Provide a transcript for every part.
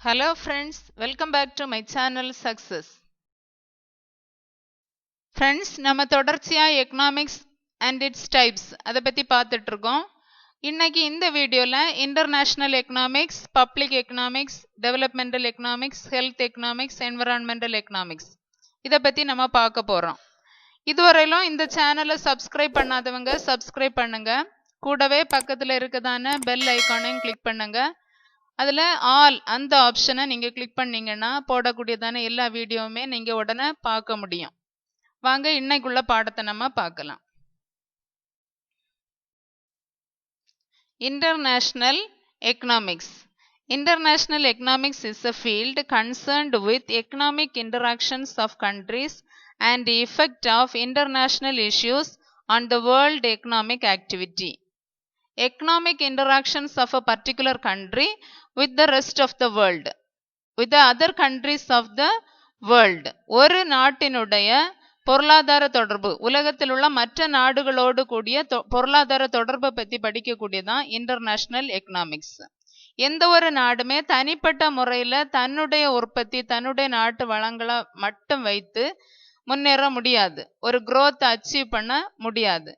Hello friends, welcome back to my channel Success. Friends, நம்ம தொடர்ச்சியா economics and it's types அதை பற்றி பார்த்துட்டு இருக்கோம். இன்னைக்கு இந்த வீடியோவில் international economics, public economics, developmental economics, health economics, environmental economics இதை பற்றி நம்ம பார்க்க போகிறோம். இதுவரையிலும் இந்த சேனலை சப்ஸ்கிரைப் பண்ணாதவங்க சப்ஸ்கிரைப் பண்ணுங்க. கூடவே பக்கத்தில் இருக்கதான பெல் ஐக்கானையும் கிளிக் பண்ணுங்க. அதில் ஆல் அந்த ஆப்ஷனை நீங்கள் கிளிக் பண்ணீங்கன்னா போடக்கூடியதான எல்லா வீடியோவுமே நீங்கள் உடனே பார்க்க முடியும். வாங்க இன்னைக்குள்ள பாடத்தை நம்ம பார்க்கலாம். International economics. International economics is a field concerned with economic interactions of countries and the effect of international issues on the world economic activity. Economic interactions of a particular country with the rest of the world, with the other countries of the world. ஒரு நாட்டினுடைய பொருளாதார தொடர்பு, உலகத்தில் உள்ள மற்ற நாடுகளோடு கூடிய பொருளாதார தொடர்பை பற்றி படிக்கக்கூடியதான் இன்டர்நேஷ்னல் எக்கனாமிக்ஸ். எந்த ஒரு நாடுமே தனிப்பட்ட முறையில் தன்னுடைய உற்பத்தி, தன்னுடைய நாட்டு வளங்களை மட்டும் வைத்து முன்னேற முடியாது, ஒரு growth அச்சீவ் பண்ண முடியாது.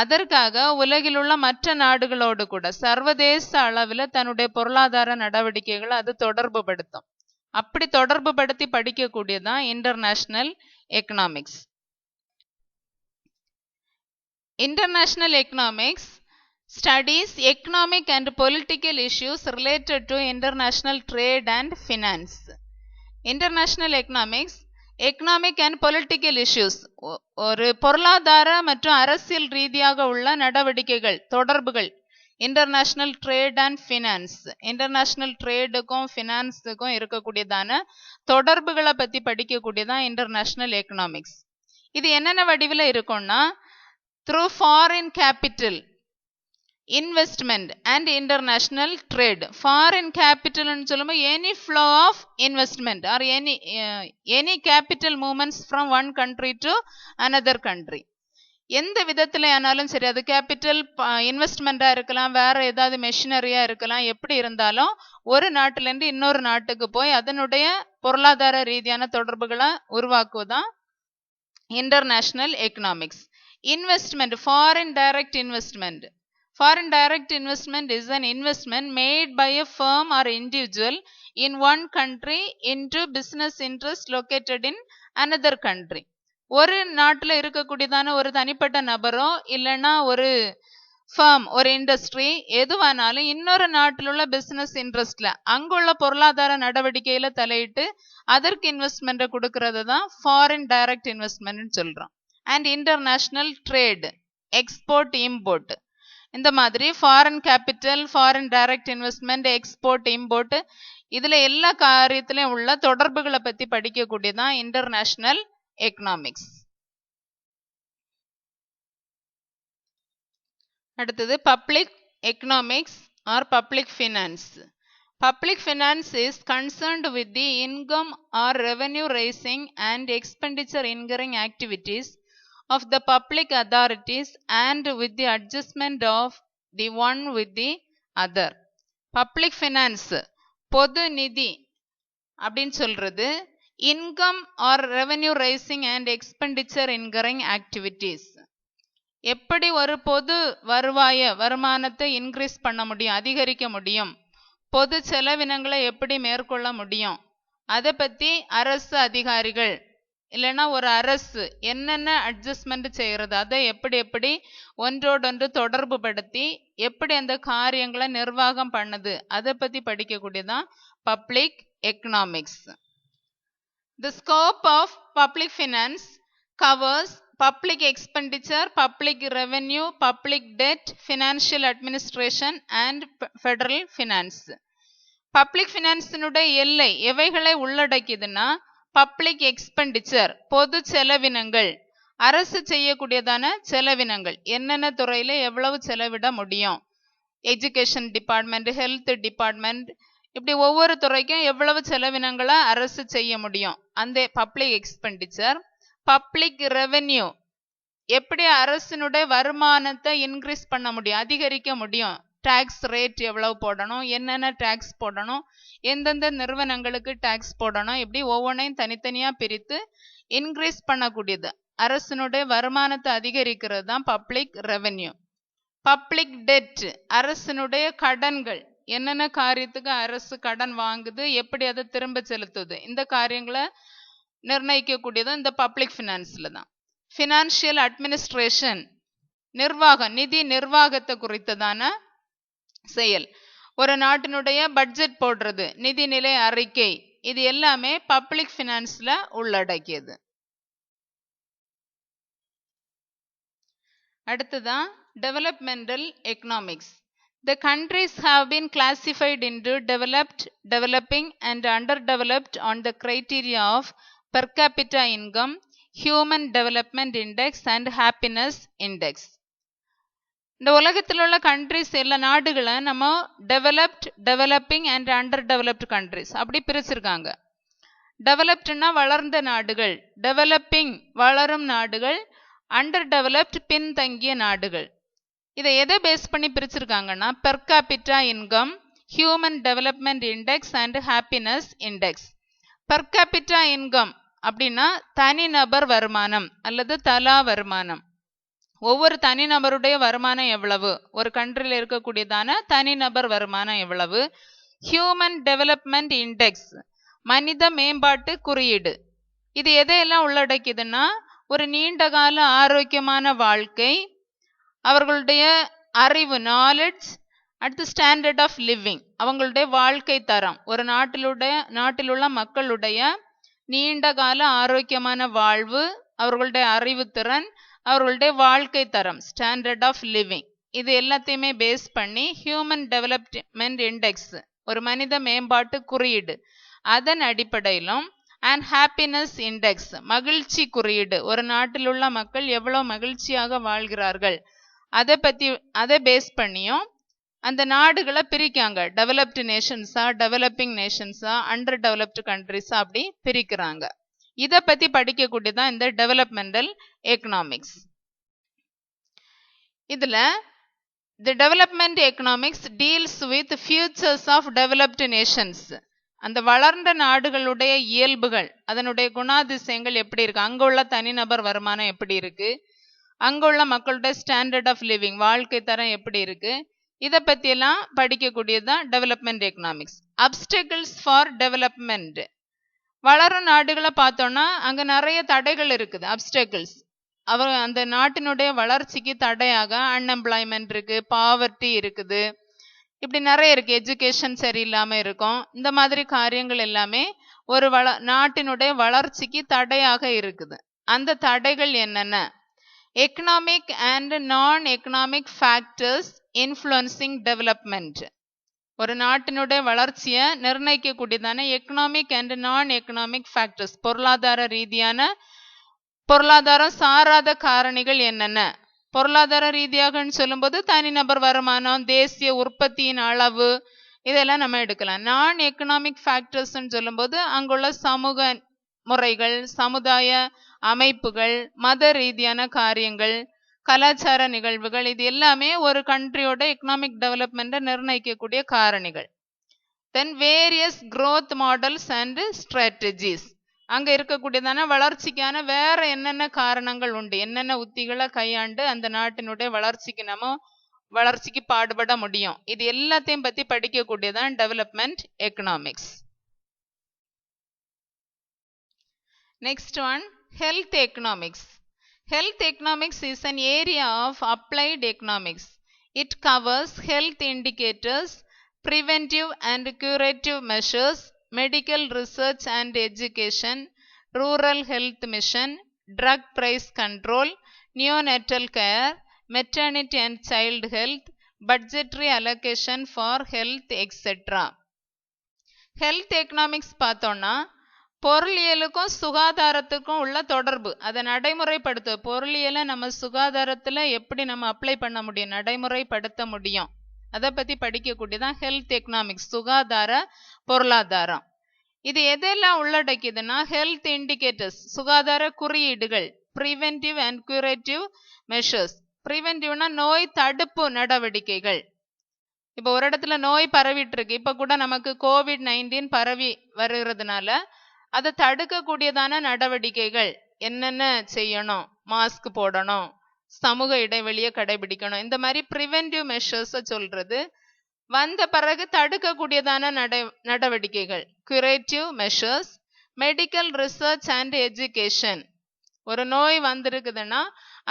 அதற்காக உலகில் உள்ள மற்ற நாடுகளோடு கூட சர்வதேச அளவில் தன்னுடைய பொருளாதார நடவடிக்கைகளை அது தொடர்பு படுத்தும். அப்படி தொடர்பு படுத்தி படிக்கக்கூடியதான் international economics. International economics studies economic and political issues related to international trade and finance. International economics economic and political issues, ஒரு பொருளாதார மற்றும் அரசியல் ரீதியாக உள்ள நடவடிக்கைகள், தொடர்புகள். International trade and finance, international ட்ரேடுக்கும் ஃபினான்ஸுக்கும் இருக்கக்கூடியதான தொடர்புகளை பற்றி படிக்கக்கூடியதான் இன்டர்நேஷ்னல் எக்கனாமிக்ஸ். இது என்னென்ன வடிவில் இருக்கும்னா, through foreign capital investment and international trade. Foreign கேபிட்டல்னு சொல்லும்போது any flow of investment or any capital movements from one country to another country. எந்த விதத்தில் ஆனாலும் சரி, அது கேபிட்டல் இன்வெஸ்ட்மெண்ட்டாக இருக்கலாம், வேற ஏதாவது மெஷினரியாக இருக்கலாம், எப்படி இருந்தாலும் ஒரு நாட்டிலேருந்து இன்னொரு நாட்டுக்கு போய் அதனுடைய பொருளாதார ரீதியான தொடர்புகளை உருவாக்குவதான் international economics. Investment, foreign direct investment. Foreign direct investment is an investment made by a firm or individual in one country into business interest located in another country. ஒரு நாட்டில் இருக்கக்கூடியதான ஒரு தனிப்பட்ட நபரோ இல்லைன்னா ஒரு ஃபர்ம், ஒரு இண்டஸ்ட்ரி எதுவானாலும் இன்னொரு நாட்டில் உள்ள பிஸ்னஸ் இன்ட்ரெஸ்ட்ல அங்குள்ள பொருளாதார நடவடிக்கையில தலையிட்டு அதற்கு இன்வெஸ்ட்மெண்ட்டை கொடுக்கறது தான் ஃபாரின் டைரக்ட் இன்வெஸ்ட்மெண்ட்னு சொல்றோம். And international trade, export import, இந்த மாதிரி foreign capital, foreign direct investment, export import, இதுல எல்லா காரியத்திலையும் உள்ள தொடர்புகளை பத்தி படிக்கக்கூடியதான் இன்டர்நேஷ்னல் எக்கனாமிக்ஸ். அடுத்தது public economics or public finance. Public finance is concerned with the income or revenue raising and expenditure incurring activities of the public authorities and with the adjustment of the one with the other. Public finance, பொது நிதி அப்படின்னு சொல்றது income or revenue raising and expenditure incurring activities. எப்படி ஒரு பொது வருமானத்தை increase பண்ண முடியும், அதிகரிக்க முடியும், பொது செலவினங்களை எப்படி மேற்கொள்ள முடியும், அதை பற்றி அரசு அதிகாரிகள் இல்லைன்னா ஒரு அரசு என்னென்ன அட்ஜஸ்ட்மெண்ட் செய்கிறது, அதை எப்படி ஒன்றோடொன்று தொடர்பு படுத்தி எப்படி அந்த காரியங்களை நிர்வாகம் பண்ணுது, அதை பற்றி படிக்கக்கூடியதான் public economics. The scope of public finance covers public expenditure, public revenue, public debt, financial administration and federal finance. Public ஃபினான்ஸினுடைய எல்லை எவைகளை உள்ளடக்கியதுன்னா, பப்ளிக் எக்ஸ்பெண்டிச்சர், பொது செலவினங்கள், அரசு செய்யக்கூடியதான செலவினங்கள், என்னென்ன துறையில எவ்வளவு செலவிட முடியும், எஜுகேஷன் டிபார்ட்மெண்ட், ஹெல்த் டிபார்ட்மெண்ட், இப்படி ஒவ்வொரு துறைக்கும் எவ்வளவு செலவினங்களை அரசு செய்ய முடியும், அந்த பப்ளிக் எக்ஸ்பெண்டிச்சர். பப்ளிக் ரெவென்யூ, எப்படி அரசினுடைய வருமானத்தை இன்க்ரீஸ் பண்ண முடியும், அதிகரிக்க முடியும், டாக்ஸ் ரேட் எவ்வளவு போடணும், என்னென்ன டாக்ஸ் போடணும், எந்தெந்த நிறுவனங்களுக்கு டாக்ஸ் போடணும், இப்படி ஒவ்வொன்றையும் தனித்தனியா பிரித்து இன்க்ரீஸ் பண்ணக்கூடியது. அரசனுடைய வருமானத்தை அதிகரிக்கிறது தான் பப்ளிக் ரெவென்யூ. பப்ளிக் டெட், அரசனுடைய கடன்கள், என்னென்ன காரியத்துக்கு அரசு கடன் வாங்குது, எப்படி அதை திரும்ப செலுத்துது, இந்த காரியங்களை நிர்ணயிக்கக்கூடியது இந்த பப்ளிக் ஃபினான்ஸ்ல தான். ஃபினான்ஷியல் அட்மினிஸ்ட்ரேஷன், நிர்வாகம், நிதி நிர்வாகத்தை குறித்ததான செயல். ஒரு நாட்டினுடைய பட்ஜெட் போடுறது, நிதிநிலை அறிக்கை, இது எல்லாமே பப்ளிக் ஃபினான்ஸ்ல உள்ளடக்கியது. அடுத்ததான் developmental economics. The countries have been classified into developed, developing and underdeveloped on the criteria of per capita income, human development index and happiness index. இந்த உலகத்தில் உள்ள கண்ட்ரிஸ் எல்லா நாடுகளை நம்ம developed, developing and under developed countries அப்படி பிரிச்சிருக்காங்க. டெவலப்டுனா வளர்ந்த நாடுகள், டெவலப்பிங் வளரும் நாடுகள், அண்டர் டெவலப்ட் பின்தங்கிய நாடுகள். இதை எதை பேஸ் பண்ணி பிரிச்சிருக்காங்கன்னா per capita income, human development index and happiness index. Per capita income அப்படின்னா தனிநபர் வருமானம் அல்லது தலா வருமானம். ஒவ்வொரு தனிநபருடைய வருமானம் எவ்வளவு, ஒரு கண்ட்ரியில் இருக்கக்கூடியதான தனிநபர் வருமானம் எவ்வளவு. ஹியூமன் டெவலப்மெண்ட் இண்டெக்ஸ், மனித மேம்பாட்டு குறியீடு. இது எதையெல்லாம் உள்ளடக்கியதுன்னா ஒரு நீண்ட கால ஆரோக்கியமான வாழ்க்கை, அவர்களுடைய அறிவு நாலேஜ், அடுத்து ஸ்டாண்டர்ட் ஆஃப் லிவிங், அவங்களுடைய வாழ்க்கை தரம், ஒரு நாட்டில் உள்ள மக்களுடைய நீண்ட கால ஆரோக்கியமான வாழ்வு, அவர்களுடைய அறிவுத்திறன், அவர்களுடைய வாழ்க்கை தரம், ஸ்டாண்டர்ட் ஆஃப் லிவிங், இது எல்லாத்தையுமே பேஸ் பண்ணி ஹியூமன் டெவலப்மெண்ட் இண்டெக்ஸ், ஒரு மனித மேம்பாட்டு குறியீடு, அதன் அடிப்படையிலும் அண்ட் ஹாப்பினஸ் இண்டெக்ஸ், மகிழ்ச்சி குறியீடு, ஒரு நாட்டில் உள்ள மக்கள் எவ்வளவு மகிழ்ச்சியாக வாழ்கிறார்கள், அதை பேஸ் பண்ணியும் அந்த நாடுகளை பிரிக்காங்க. டெவலப்டு நேஷன்ஸா, டெவலப்பிங் நேஷன்ஸா, அண்டர் டெவலப்டு கண்ட்ரிஸா அப்படி பிரிக்கிறாங்க. இதை பத்தி படிக்கக்கூடியதான் இந்த டெவலப்மெண்டல் எக்கனாமிக்ஸ். இதுல the development economics deals with futures of developed nations. அந்த வளர்ந்த நாடுகளுடைய இயல்புகள், அதனுடைய குணாதிசயங்கள் எப்படி இருக்கு, அங்க உள்ள தனிநபர் வருமானம் எப்படி இருக்கு, அங்க உள்ள மக்களுடைய ஸ்டாண்டர்ட் ஆஃப் லிவிங், வாழ்க்கை தரம் எப்படி இருக்கு, இதை பற்றியெல்லாம் படிக்கக்கூடியதுதான் development economics. Obstacles for development, வளரும் நாடுகளை பார்த்தோம்னா அங்கே நிறைய தடைகள் இருக்குது. அப்டக்கிள்ஸ், அந்த நாட்டினுடைய வளர்ச்சிக்கு தடையாக அன்எம்ப்ளாய்மெண்ட் இருக்கு, பாவர்ட்டி இருக்குது, இப்படி நிறைய இருக்கு. எஜுகேஷன் சரியில்லாமல் இருக்கும். இந்த மாதிரி காரியங்கள் எல்லாமே ஒரு நாட்டினுடைய வளர்ச்சிக்கு தடையாக இருக்குது. அந்த தடைகள் என்னென்ன? எக்கனாமிக் அண்ட் நான் எக்கனாமிக் ஃபேக்டர்ஸ் இன்ஃப்ளூயன்சிங் டெவலப்மெண்ட். ஒரு நாட்டினுடைய வளர்ச்சியை நிர்ணயிக்கக்கூடியதான எக்கனாமிக் அண்ட் நான் எக்கனாமிக் ஃபேக்டர்ஸ், பொருளாதார ரீதியான, பொருளாதாரம் சாராத காரணிகள் என்னென்ன? பொருளாதார ரீதியாகன்னு சொல்லும்போது தனிநபர் வருமானம், தேசிய உற்பத்தியின் அளவு, இதெல்லாம் நம்ம எடுக்கலாம். நான் எக்கனாமிக் ஃபேக்டர்ஸ்ன்னு சொல்லும்போது அங்குள்ள சமூக முறைகள், சமுதாய அமைப்புகள், மத ரீதியான காரியங்கள், கலாச்சார நிகழ்வுகள், இது எல்லாமே ஒரு கண்ட்ரியோட எக்கனாமிக் டெவலப்மெண்ட்டை நிர்ணயிக்கக்கூடிய காரணிகள். Then various growth models and strategies, அங்கே இருக்கக்கூடியதான வளர்ச்சிக்கான வேற என்னென்ன காரணங்கள் உண்டு, என்னென்ன உத்திகளை கையாண்டு அந்த நாட்டினுடைய வளர்ச்சிக்கு பாடுபட முடியும், இது எல்லாத்தையும் பற்றி படிக்கக்கூடியதான் development economics. Next one, health economics. Health economics is an area of applied economics. It covers health indicators, preventive and curative measures, medical research and education, rural health mission, drug price control, neonatal care, maternity and child health, budgetary allocation for health, etc. Health economics பார்த்தோம்னா பொருளியலுக்கும் சுகாதாரத்துக்கும் உள்ள தொடர்பு, அதை நடைமுறைப்படுத்த, பொருளியலை நம்ம சுகாதாரத்தில் எப்படி நம்ம apply பண்ண முடியும், நடைமுறைப்படுத்த முடியும், அதை பற்றி படிக்கக்கூடியதான் ஹெல்த் எக்கனாமிக்ஸ், சுகாதார பொருளாதாரம். இது எதெல்லாம் உள்ளடக்கியதுன்னா ஹெல்த் இண்டிகேட்டர்ஸ், சுகாதார குறியீடுகள், ப்ரிவென்டிவ் அண்ட் கியூரேட்டிவ் மெஷர்ஸ். ப்ரிவென்டிவ்னா நோய் தடுப்பு நடவடிக்கைகள், இப்போ ஒரு இடத்துல நோய் பரவிட்டு இருக்கு, இப்ப கூட நமக்கு COVID-19 பரவி வருகிறதுனால அதை தடுக்கக்கூடியதான நடவடிக்கைகள் என்னென்ன செய்யணும், மாஸ்க் போடணும், சமூக இடைவெளியை கடைபிடிக்கணும், இந்த மாதிரி ப்ரிவென்டிவ் மெஷர்ஸ் சொல்றது. வந்த பிறகு தடுக்கக்கூடியதான நடவடிக்கைகள் curative measures, medical research and education. ஒரு நோய் வந்திருக்குதுன்னா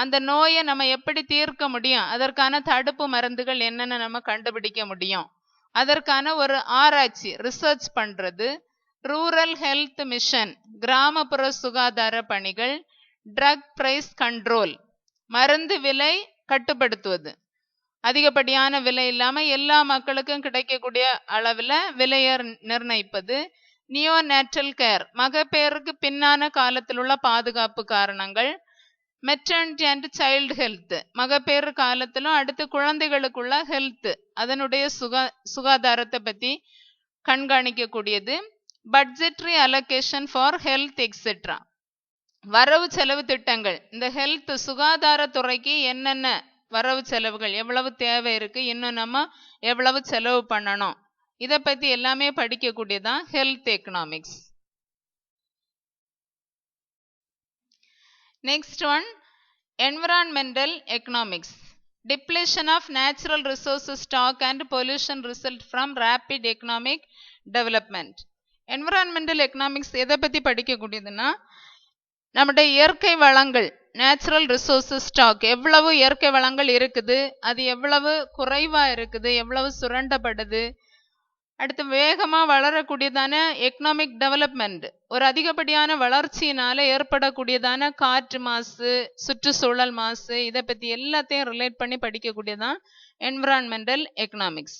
அந்த நோயை நம்ம எப்படி தீர்க்க முடியும், அதற்கான தடுப்பு மருந்துகள் என்னென்ன நம்ம கண்டுபிடிக்க முடியும், அதற்கான ஒரு ஆராய்ச்சி ரிசர்ச் பண்றது. ரூரல் ஹெல்த் மிஷன், கிராமப்புற சுகாதார பணிகள். ட்ரக் பிரைஸ் கண்ட்ரோல், மருந்து விலை கட்டுப்படுத்துவது, அதிகப்படியான விலை இல்லாம எல்லா மக்களுக்கும் கிடைக்கக்கூடிய அளவுல விலையை நிர்ணயிப்பது. நியோநேட்டல் கேர், மகப்பேறுக்கு பின்னான காலத்தில் உள்ள பாதுகாப்பு காரணங்கள். மெட்டர்னிட்டி அண்ட் சைல்டு ஹெல்த், மகப்பேறு காலத்திலும் அடுத்து குழந்தைகளுக்குள்ள ஹெல்த், அதனுடைய சுகாதாரத்தை பத்தி கண்காணிக்க கூடியது. Budgetary allocation for health etcetera, வரவு செலவு திட்டங்கள். இந்த ஹெல்த் சுகாதாரத்துறைக்கு என்னென்ன வரவு செலவுகள், எவ்வளவு தேவை இருக்கு, இன்னும் நம்ம எவ்வளவு செலவு பண்ணணும், இதை பத்தி எல்லாமே படிக்கக்கூடியதான் health economics. Next one, environmental economics. Depletion of natural resources stock and pollution result from rapid economic development. Environmental economics எதை பத்தி படிக்கக்கூடியதுன்னா, நம்முடைய இயற்கை வளங்கள், நேச்சுரல் ரிசோர்சஸ் ஸ்டாக், எவ்வளவு இயற்கை வளங்கள் இருக்குது, அது எவ்வளவு குறைவா இருக்குது, எவ்வளவு சுரண்டப்படுது, அடுத்து வேகமா வளரக்கூடியதான எக்கனாமிக் டெவலப்மெண்ட், ஒரு அதிகப்படியான வளர்ச்சியினால ஏற்படக்கூடியதான காற்று மாசு, சுற்றுச்சூழல் மாசு, இதை பத்தி எல்லாத்தையும் ரிலேட் பண்ணி படிக்கக்கூடியதான் environmental economics.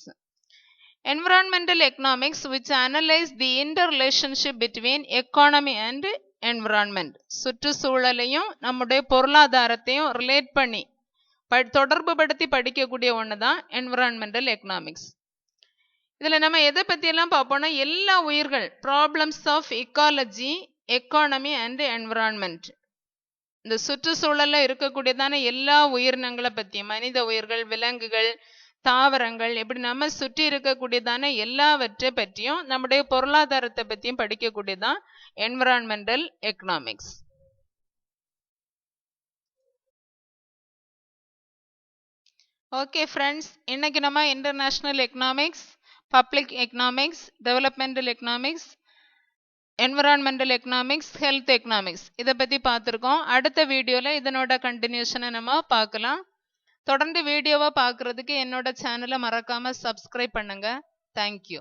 Environmental economics which analyze the interrelationship between economy and environment. சுற்றுச்சூழலையும் நம்முடைய பொருளாதாரத்தையும் ரிலேட் பண்ணி தொடர்பு படுத்தி படிக்கக்கூடிய ஒன்று தான் என்விரான்மெண்டல் எக்கனாமிக்ஸ். இதில் நம்ம எதை பற்றியெல்லாம் பார்ப்போம்னா, எல்லா உயிர்கள், problems of ecology, economy and environment, இந்த சுற்றுச்சூழலில் இருக்கக்கூடியதான எல்லா உயிரினங்களை பற்றியும், மனித உயிர்கள், விலங்குகள், தாவரங்கள், எப்படி நம்ம சுற்றி இருக்கக்கூடியதான எல்லாவற்றை பற்றியும் நம்முடைய பொருளாதாரத்தை பற்றியும் படிக்கக்கூடியதான் என்விரான்மெண்டல் எக்கனாமிக்ஸ். ஓகே ஃப்ரெண்ட்ஸ், இன்னைக்கு நம்ம international economics, public economics, developmental economics, environmental economics, health economics இதை பற்றி பார்த்துருக்கோம். அடுத்த வீடியோவில் இதனோட கண்டினியூஷனை நம்ம பார்க்கலாம். தொடர்ந்து வீடியோவை பார்க்குறதுக்கு என்னோட சேனலை மறக்காமல் சப்ஸ்கிரைப் பண்ணுங்கள். தேங்க்யூ.